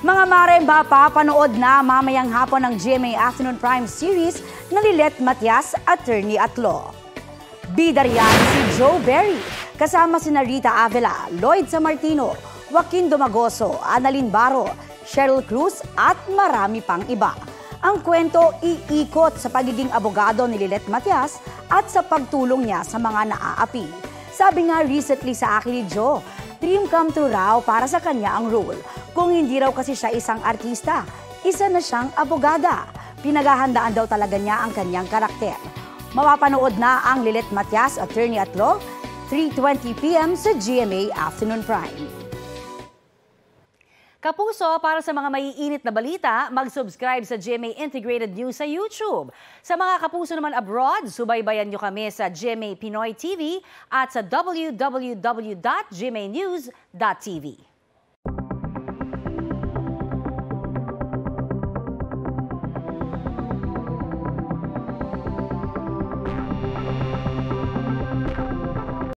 Mga mare, mapapanood na mamayang hapon ng GMA Afternoon Prime Series na Lilet Matias, Attorney at Law. Bida riyan si Joe Berry, kasama sina Rita Avila, Lloyd Sammartino, Joaquin Domagoso, Annalyn Baro, Cheryl Cruz at marami pang iba. Ang kwento iikot sa pagiging abogado ni Lilet Matias at sa pagtulong niya sa mga naaapi. Sabi nga recently sa akin ni Joe, dream come true raw para sa kanya ang role. Kung hindi raw kasi siya isang artista, isa na siyang abogada. Pinaghahandaan daw talaga niya ang kanyang karakter. Mapapanood na ang Lilet Matias, Attorney at Law, 3:20 p.m. sa GMA Afternoon Prime. Kapuso, para sa mga maiinit na balita, mag-subscribe sa GMA Integrated News sa YouTube. Sa mga kapuso naman abroad, subaybayan nyo kami sa GMA Pinoy TV at sa www.gmanews.tv.